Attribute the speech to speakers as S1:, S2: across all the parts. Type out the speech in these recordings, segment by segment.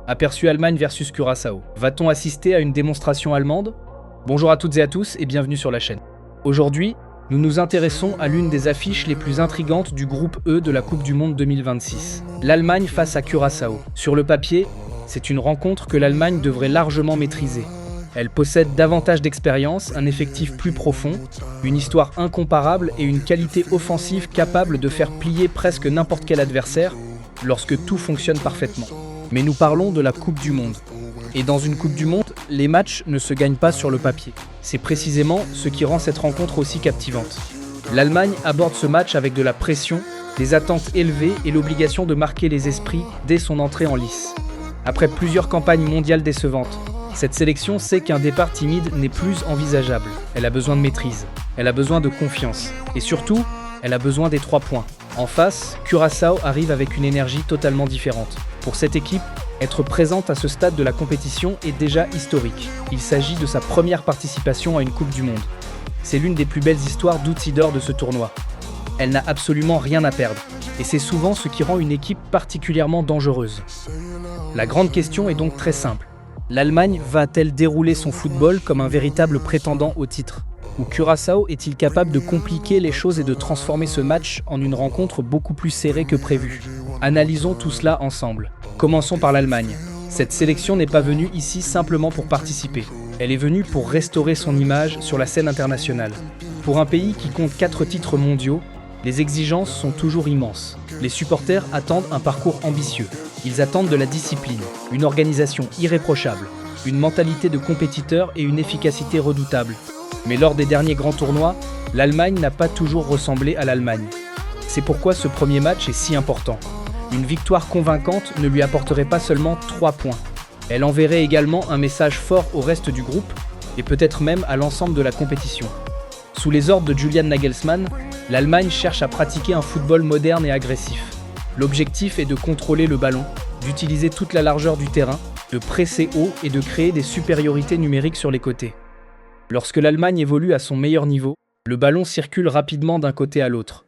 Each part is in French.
S1: Aperçu Allemagne versus Curaçao. Va-t-on assister à une démonstration allemande? Bonjour à toutes et à tous et bienvenue sur la chaîne. Aujourd'hui, nous nous intéressons à l'une des affiches les plus intrigantes du groupe E de la Coupe du Monde 2026. L'Allemagne face à Curaçao. Sur le papier, c'est une rencontre que l'Allemagne devrait largement maîtriser. Elle possède davantage d'expérience, un effectif plus profond, une histoire incomparable et une qualité offensive capable de faire plier presque n'importe quel adversaire lorsque tout fonctionne parfaitement. Mais nous parlons de la Coupe du Monde. Et dans une Coupe du Monde, les matchs ne se gagnent pas sur le papier. C'est précisément ce qui rend cette rencontre aussi captivante. L'Allemagne aborde ce match avec de la pression, des attentes élevées et l'obligation de marquer les esprits dès son entrée en lice. Après plusieurs campagnes mondiales décevantes, cette sélection sait qu'un départ timide n'est plus envisageable. Elle a besoin de maîtrise, elle a besoin de confiance et surtout, elle a besoin des 3 points. En face, Curaçao arrive avec une énergie totalement différente. Pour cette équipe, être présente à ce stade de la compétition est déjà historique. Il s'agit de sa première participation à une Coupe du Monde. C'est l'une des plus belles histoires d'outsiders de ce tournoi. Elle n'a absolument rien à perdre, et c'est souvent ce qui rend une équipe particulièrement dangereuse. La grande question est donc très simple. L'Allemagne va-t-elle dérouler son football comme un véritable prétendant au titre? Ou Curaçao est-il capable de compliquer les choses et de transformer ce match en une rencontre beaucoup plus serrée que prévu? Analysons tout cela ensemble. Commençons par l'Allemagne. Cette sélection n'est pas venue ici simplement pour participer. Elle est venue pour restaurer son image sur la scène internationale. Pour un pays qui compte 4 titres mondiaux, les exigences sont toujours immenses. Les supporters attendent un parcours ambitieux. Ils attendent de la discipline, une organisation irréprochable, une mentalité de compétiteur et une efficacité redoutable. Mais lors des derniers grands tournois, l'Allemagne n'a pas toujours ressemblé à l'Allemagne. C'est pourquoi ce premier match est si important. Une victoire convaincante ne lui apporterait pas seulement 3 points. Elle enverrait également un message fort au reste du groupe et peut-être même à l'ensemble de la compétition. Sous les ordres de Julian Nagelsmann, l'Allemagne cherche à pratiquer un football moderne et agressif. L'objectif est de contrôler le ballon, d'utiliser toute la largeur du terrain, de presser haut et de créer des supériorités numériques sur les côtés. Lorsque l'Allemagne évolue à son meilleur niveau, le ballon circule rapidement d'un côté à l'autre.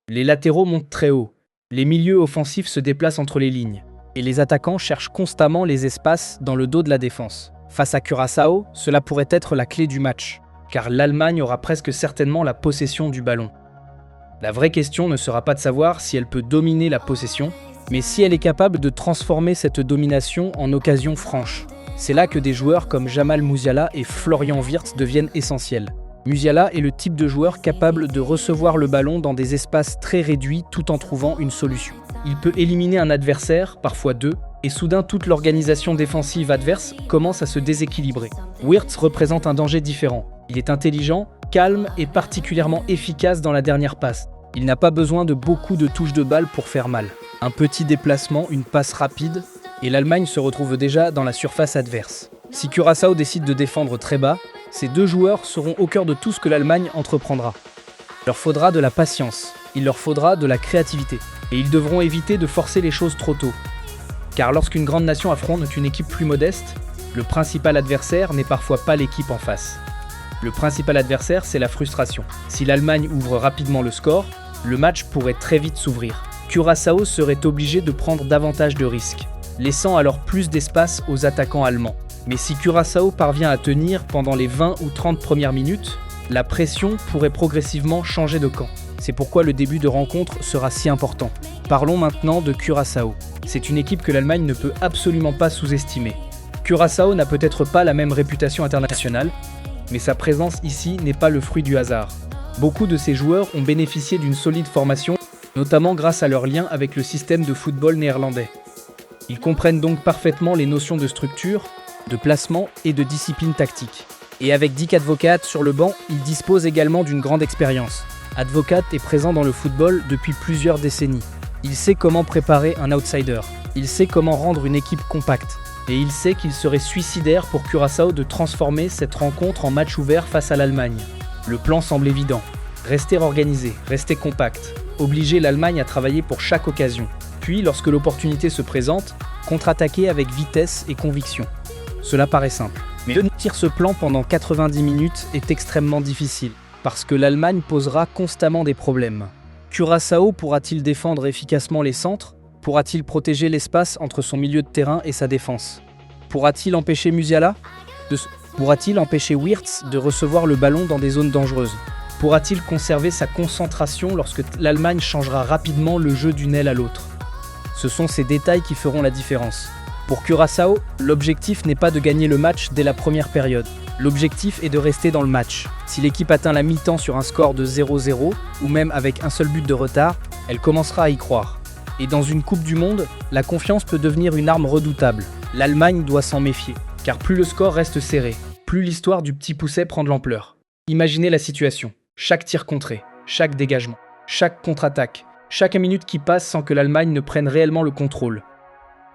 S1: Les latéraux montent très haut, les milieux offensifs se déplacent entre les lignes, et les attaquants cherchent constamment les espaces dans le dos de la défense. Face à Curaçao, cela pourrait être la clé du match, car l'Allemagne aura presque certainement la possession du ballon. La vraie question ne sera pas de savoir si elle peut dominer la possession, mais si elle est capable de transformer cette domination en occasion franche. C'est là que des joueurs comme Jamal Musiala et Florian Wirtz deviennent essentiels. Musiala est le type de joueur capable de recevoir le ballon dans des espaces très réduits tout en trouvant une solution. Il peut éliminer un adversaire, parfois 2, et soudain toute l'organisation défensive adverse commence à se déséquilibrer. Wirtz représente un danger différent. Il est intelligent, calme et particulièrement efficace dans la dernière passe. Il n'a pas besoin de beaucoup de touches de balle pour faire mal. Un petit déplacement, une passe rapide, et l'Allemagne se retrouve déjà dans la surface adverse. Si Curaçao décide de défendre très bas, ces 2 joueurs seront au cœur de tout ce que l'Allemagne entreprendra. Il leur faudra de la patience, il leur faudra de la créativité, et ils devront éviter de forcer les choses trop tôt. Car lorsqu'une grande nation affronte une équipe plus modeste, le principal adversaire n'est parfois pas l'équipe en face. Le principal adversaire, c'est la frustration. Si l'Allemagne ouvre rapidement le score, le match pourrait très vite s'ouvrir. Curaçao serait obligé de prendre davantage de risques, laissant alors plus d'espace aux attaquants allemands. Mais si Curaçao parvient à tenir pendant les 20 ou 30 premières minutes, la pression pourrait progressivement changer de camp. C'est pourquoi le début de rencontre sera si important. Parlons maintenant de Curaçao. C'est une équipe que l'Allemagne ne peut absolument pas sous-estimer. Curaçao n'a peut-être pas la même réputation internationale, mais sa présence ici n'est pas le fruit du hasard. Beaucoup de ces joueurs ont bénéficié d'une solide formation, notamment grâce à leur lien avec le système de football néerlandais. Ils comprennent donc parfaitement les notions de structure, de placement et de discipline tactique. Et avec Dick Advocaat sur le banc, il dispose également d'une grande expérience. Advocaat est présent dans le football depuis plusieurs décennies. Il sait comment préparer un outsider. Il sait comment rendre une équipe compacte. Et il sait qu'il serait suicidaire pour Curaçao de transformer cette rencontre en match ouvert face à l'Allemagne. Le plan semble évident. Rester organisé, rester compact. Obliger l'Allemagne à travailler pour chaque occasion. Puis, lorsque l'opportunité se présente, contre-attaquer avec vitesse et conviction. Cela paraît simple. Mais tenir ce plan pendant 90 minutes est extrêmement difficile, parce que l'Allemagne posera constamment des problèmes. Curaçao pourra-t-il défendre efficacement les centres? Pourra-t-il protéger l'espace entre son milieu de terrain et sa défense? Pourra-t-il empêcher Musiala Pourra-t-il empêcher Wirtz de recevoir le ballon dans des zones dangereuses? Pourra-t-il conserver sa concentration lorsque l'Allemagne changera rapidement le jeu d'une aile à l'autre? Ce sont ces détails qui feront la différence. Pour Curaçao, l'objectif n'est pas de gagner le match dès la première période. L'objectif est de rester dans le match. Si l'équipe atteint la mi-temps sur un score de 0-0, ou même avec un seul but de retard, elle commencera à y croire. Et dans une Coupe du Monde, la confiance peut devenir une arme redoutable. L'Allemagne doit s'en méfier, car plus le score reste serré, plus l'histoire du petit pousset prend de l'ampleur. Imaginez la situation. Chaque tir contré, chaque dégagement, chaque contre-attaque, chaque minute qui passe sans que l'Allemagne ne prenne réellement le contrôle.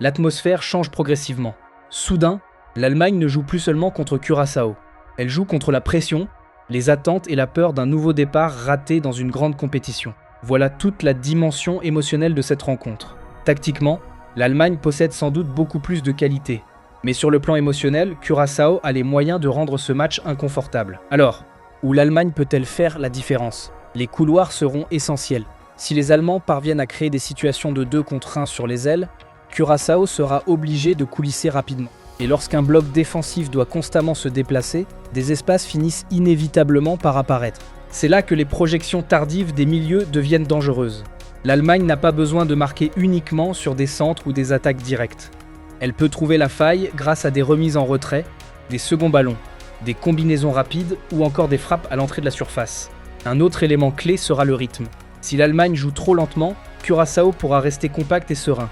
S1: L'atmosphère change progressivement. Soudain, l'Allemagne ne joue plus seulement contre Curaçao. Elle joue contre la pression, les attentes et la peur d'un nouveau départ raté dans une grande compétition. Voilà toute la dimension émotionnelle de cette rencontre. Tactiquement, l'Allemagne possède sans doute beaucoup plus de qualité. Mais sur le plan émotionnel, Curaçao a les moyens de rendre ce match inconfortable. Alors, où l'Allemagne peut-elle faire la différence? Les couloirs seront essentiels. Si les Allemands parviennent à créer des situations de 2 contre 1 sur les ailes, Curaçao sera obligé de coulisser rapidement. Et lorsqu'un bloc défensif doit constamment se déplacer, des espaces finissent inévitablement par apparaître. C'est là que les projections tardives des milieux deviennent dangereuses. L'Allemagne n'a pas besoin de marquer uniquement sur des centres ou des attaques directes. Elle peut trouver la faille grâce à des remises en retrait, des seconds ballons, des combinaisons rapides ou encore des frappes à l'entrée de la surface. Un autre élément clé sera le rythme. Si l'Allemagne joue trop lentement, Curaçao pourra rester compact et serein.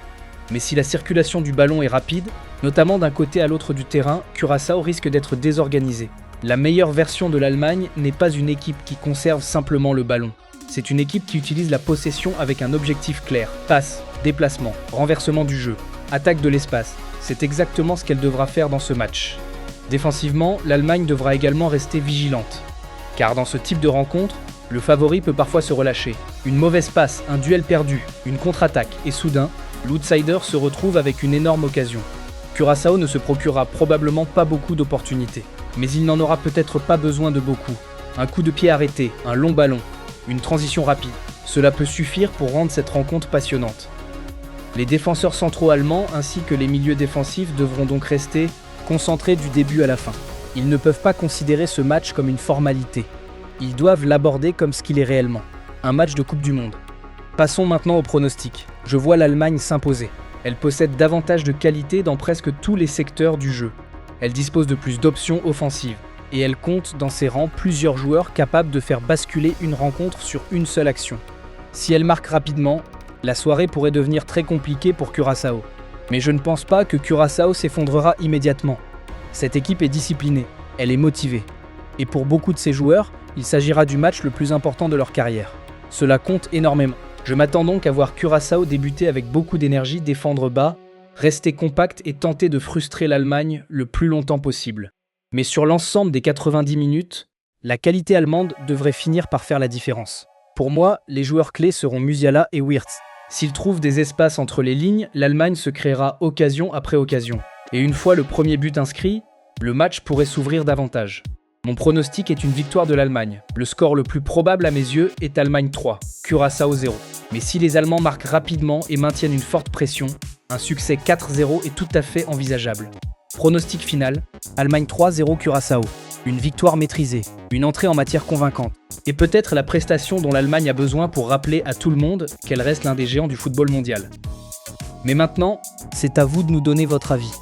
S1: Mais si la circulation du ballon est rapide, notamment d'un côté à l'autre du terrain, Curaçao risque d'être désorganisé. La meilleure version de l'Allemagne n'est pas une équipe qui conserve simplement le ballon. C'est une équipe qui utilise la possession avec un objectif clair. Passe, déplacement, renversement du jeu, attaque de l'espace. C'est exactement ce qu'elle devra faire dans ce match. Défensivement, l'Allemagne devra également rester vigilante. Car dans ce type de rencontre, le favori peut parfois se relâcher. Une mauvaise passe, un duel perdu, une contre-attaque, et soudain, l'outsider se retrouve avec une énorme occasion. Curaçao ne se procurera probablement pas beaucoup d'opportunités. Mais il n'en aura peut-être pas besoin de beaucoup. Un coup de pied arrêté, un long ballon, une transition rapide. Cela peut suffire pour rendre cette rencontre passionnante. Les défenseurs centraux allemands ainsi que les milieux défensifs devront donc rester concentrés du début à la fin. Ils ne peuvent pas considérer ce match comme une formalité. Ils doivent l'aborder comme ce qu'il est réellement, un match de Coupe du Monde. Passons maintenant au pronostic. Je vois l'Allemagne s'imposer. Elle possède davantage de qualité dans presque tous les secteurs du jeu. Elle dispose de plus d'options offensives. Et elle compte dans ses rangs plusieurs joueurs capables de faire basculer une rencontre sur une seule action. Si elle marque rapidement, la soirée pourrait devenir très compliquée pour Curaçao. Mais je ne pense pas que Curaçao s'effondrera immédiatement. Cette équipe est disciplinée, elle est motivée. Et pour beaucoup de ses joueurs, il s'agira du match le plus important de leur carrière. Cela compte énormément. Je m'attends donc à voir Curaçao débuter avec beaucoup d'énergie, défendre bas, rester compact et tenter de frustrer l'Allemagne le plus longtemps possible. Mais sur l'ensemble des 90 minutes, la qualité allemande devrait finir par faire la différence. Pour moi, les joueurs clés seront Musiala et Wirtz. S'ils trouvent des espaces entre les lignes, l'Allemagne se créera occasion après occasion. Et une fois le premier but inscrit, le match pourrait s'ouvrir davantage. Mon pronostic est une victoire de l'Allemagne. Le score le plus probable à mes yeux est Allemagne 3, Curaçao 0. Mais si les Allemands marquent rapidement et maintiennent une forte pression, un succès 4-0 est tout à fait envisageable. Pronostic final, Allemagne 3-0 Curaçao. Une victoire maîtrisée, une entrée en matière convaincante. Et peut-être la prestation dont l'Allemagne a besoin pour rappeler à tout le monde qu'elle reste l'un des géants du football mondial. Mais maintenant, c'est à vous de nous donner votre avis.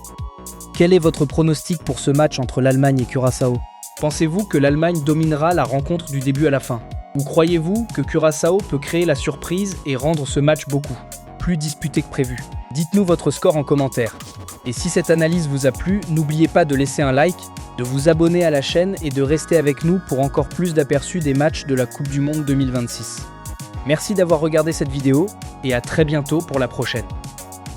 S1: Quel est votre pronostic pour ce match entre l'Allemagne et Curaçao? Pensez-vous que l'Allemagne dominera la rencontre du début à la fin? Ou croyez-vous que Curaçao peut créer la surprise et rendre ce match beaucoup plus disputé que prévu? Dites-nous votre score en commentaire. Et si cette analyse vous a plu, n'oubliez pas de laisser un like, de vous abonner à la chaîne et de rester avec nous pour encore plus d'aperçus des matchs de la Coupe du Monde 2026. Merci d'avoir regardé cette vidéo et à très bientôt pour la prochaine.